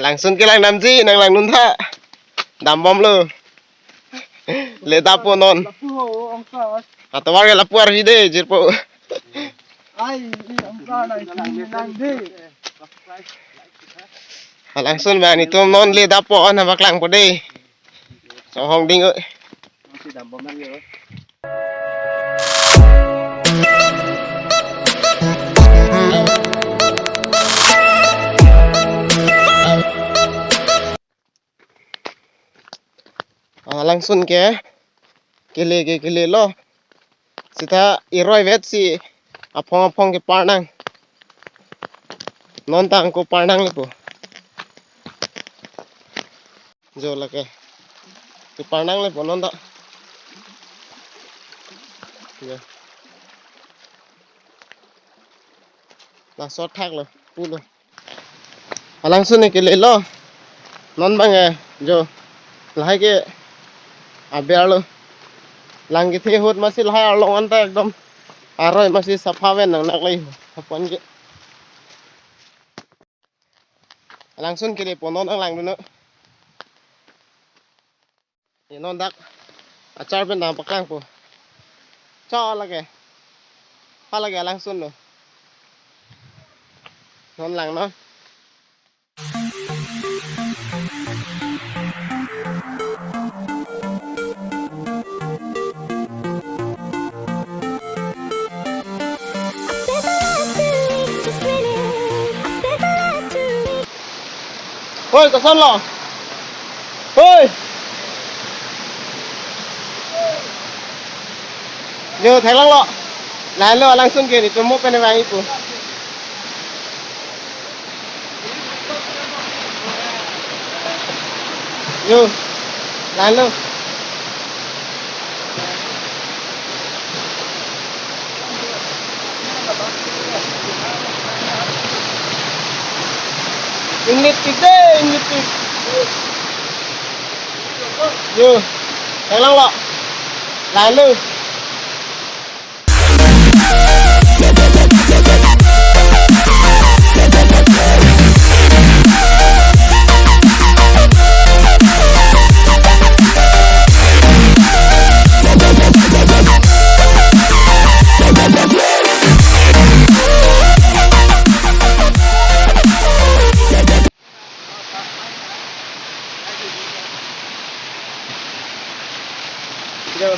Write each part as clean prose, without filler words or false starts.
langsung ke lang namji nang lang nuntha dam bom lo le tapo non atau warga lapuar hide jirpo langsung bani tu non le tapo na baklang pode so hong ding ơi langsung ke kele lo sita iroi vet si apong ke parnang non tang ko parnang le po jo la ke parnang le po non ta ya la sot thak lo pu lo langsung kele lo non bang jo lahai ke abialo lang ke hot masih lahai long anta ekdom aroi masih safa wen nang nak lai hapon ke langsung kele ponon ang lang no non dak acar ben dam pakang po cho lage halage langsung no non lang no ôi có son lò ôi giờ thấy lăng lọ lại lọ lăng xuân kia thì tôi mua bên này vàng ít giờ lại lọ init deh init giờ thấy lăng lọ lại lọ Yo.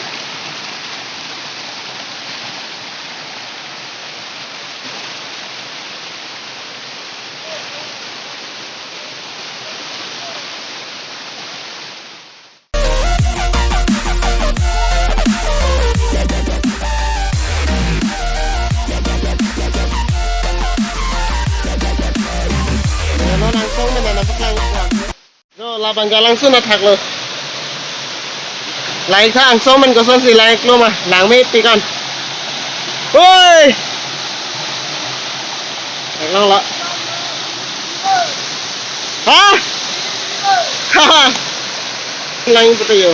Nó langsung mình là paklang rồi là bằng langsung là thật rồi lại sang số mình có son gì lại luôn mà làng mít tí con ôi ngon lắm hả ha làng cái gì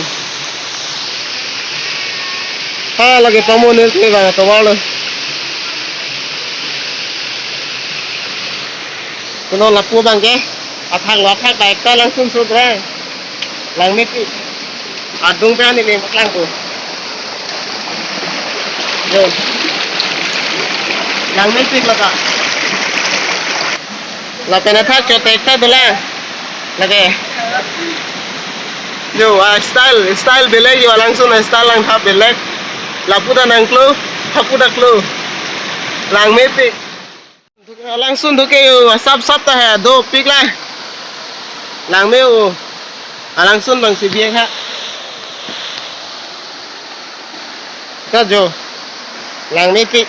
ha là cái pamu này cái vàng tàu bao luôn nó là cua bằng cái thằng nó khác đại ta lang sun sud ra lang mít adung pe ani le maklang po yo lang mít pik laka la pena thak cho tekta bela lage yo style bela yo langsung style lang thap bela lapuda nang klo hapuda klo lang mít pik langsung धुके सब तो है दो पिक ला lang meu langsung bang si biang ha ka jo lang me pik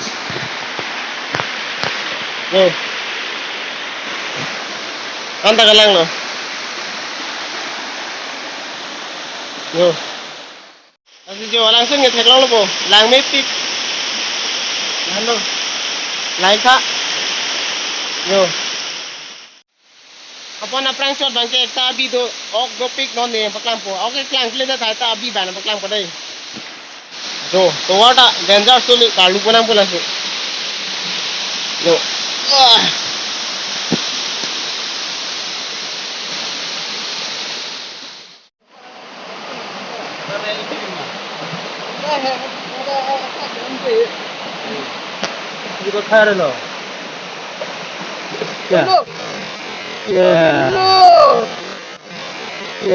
yo anta ka lang lo yo asi jo langsung ngethek lang lo po lang me pik halo lai ka yo अपन अपना शॉट बन के एकता अभी दो ऑक दो pick non दे पकलाम पो ओके क्लांक ले था ता अभी बान पकलाम पड़े जो तो वाटा डेंजर सुली कालू पनाम पुला से जो 이거 타야 되나? 야. 예. 예.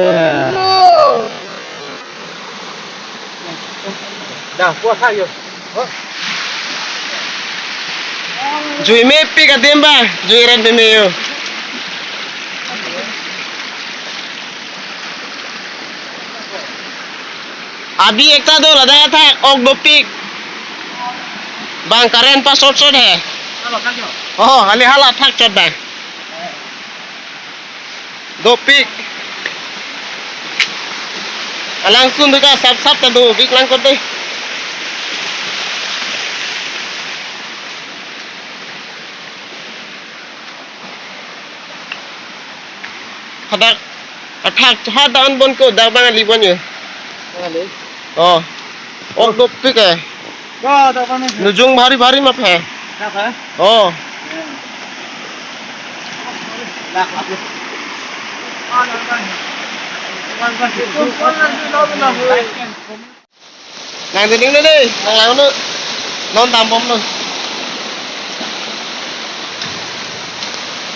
자, 뭐 타요? Jui me pick at them ba? Jui red me yo. Abi ekta do lada tha ok do pick. Bang karen pa short hai. Oh, hali hala thak chot bang. Do pick. Langsung tu ka sap sap ta do pick lang kot deh. Hadak athak hadan bon ko dak bang li bon yo. Oh. Ok do pick hai. Nujung bhari bhari map hai. Oh. Nang dinding đi đi, nang lao nữa, non tam bom nữa.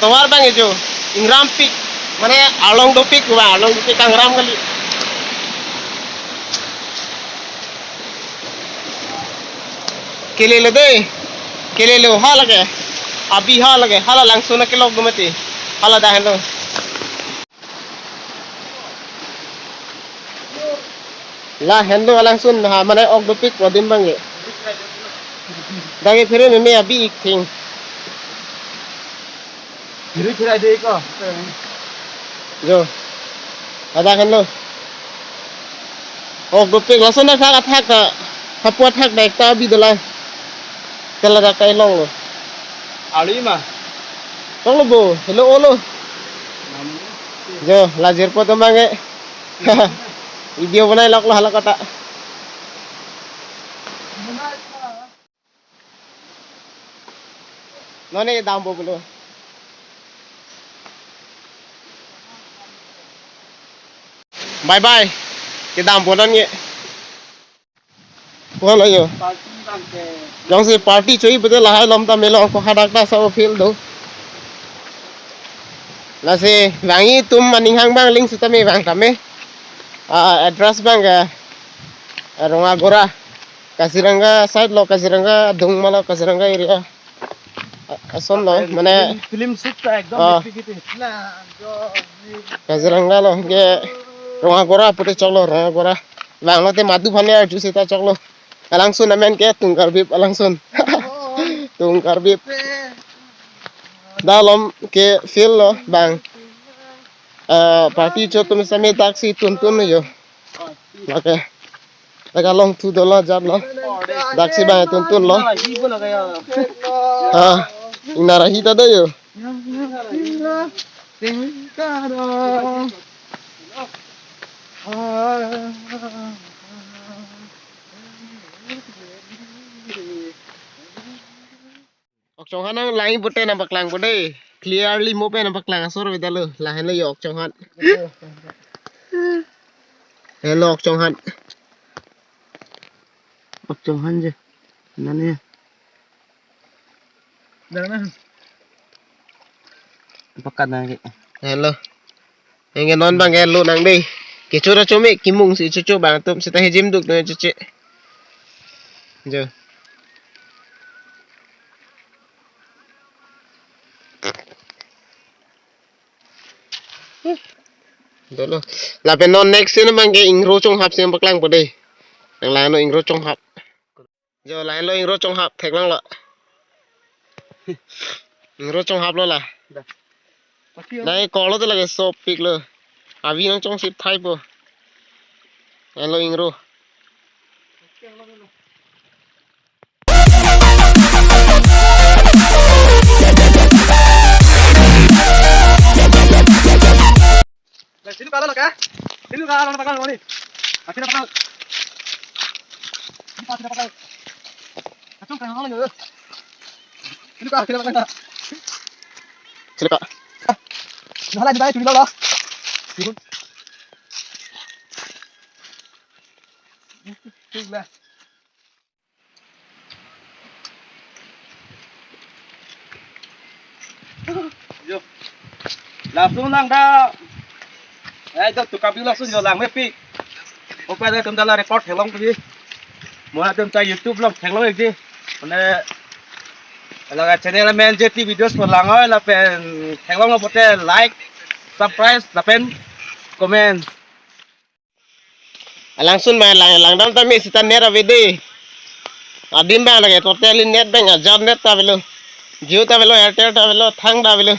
Tawar bang itu, ingram pick, mana along do pick, wah along do pick ingram kali. Kelele deh, kelele hal lagi, abi hal lagi, hal langsung nak kelok gumati, hal dah hello. Lah hendo langsung ha mana ok do pick wadim bang ye. Dagi phire me abi ik thing. Phire deh ko. Jo. Ada kan lo. Ok do pick langsung nak thak ka. Hapuat thak naik ta abi dolai. Tela da kai long lo. Ali mah. Long lo bo, hello olo. Jo, lajer po to mange. Video बनाए लग लो हला कटा नने के दाम बोलो bye bye के दाम बोलन ये बोलो यो जौन से पार्टी चोई बदे लहाय लमता मेलो को हडाकता सब फील दो लासे वांगी तुम मनिंग बांग लिंक सुता में बांग तमे address bang Ronga Gora Kasiranga side lo Kasiranga Dungmala Kasiranga area ason lo mane film shoot ta ekdom gitu Kasiranga lo ge Ronga Gora pute choklo Ronga Gora banglo te madu phane ar juice ta choklo alangsun namen ke tungkar bib alangsun tungkar bib dalom ke feel lo bang party cho tum same taxi tun yo oke lagi long tu dola jab lo taxi bang tun lo inara hita do yo Chong han ang lain bote na baklang bote clearly mo pe na baklang asor vidalo lahin lo yok chong han hello chong han je nani Jangan pakat na hello enge non bang hello nang dei ke chura chome kimung si chuchu bang tum sita hejim duk no chuche jo dolo la pe non next sin bang ke ingro chong hap sem baklang pode nang la no ingro chong hap jo la lo ingro chong hap thek lang la ingro chong hap lo la nai kolo to lage sop pik lo avi nang chong sip thai po lo ingro sini kalau ka sini kalau pakal ngoni akhirnya pakal ini pas pakal acung kan ngalo yo ini ka akhirnya pakal sila ka nahala di bae tuli lo ठीक है langsung lang dah itu tukar bilang langsung jalan mepi oke ada tentang record helong tadi mau tentang YouTube long helong lagi mana kalau channel main jadi video sekolah lah pen helong apa teh like subscribe lapen komen langsung main lang dam tami sita nera vidi adim bang lagi total net bang ajar net ta velo Jio ta velo Airtel ta velo thang ta velo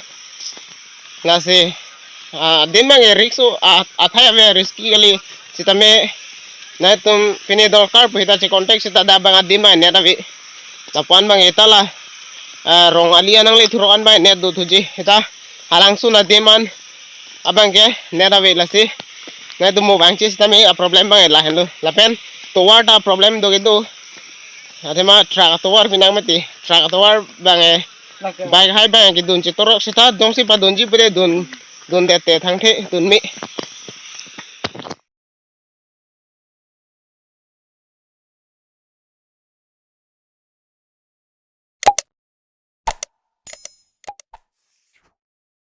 ngasi adim bang riksu athaya ve risky kali sita me na tum pini dorkar puhita che contact sita da bang adim bang net avi tapan bang etala rong alia nang le thuroan bang net du thuji eta langsung adiman abang ke net avi lasi na tu mo bang chis tami a problem bang la hendo la pen to ta problem do gitu ate ma truck to war pinang mati truck to war bang e bike hai bang ki dun chi torok sita dong si pa dun ji pure dun dun de te thang the dun mi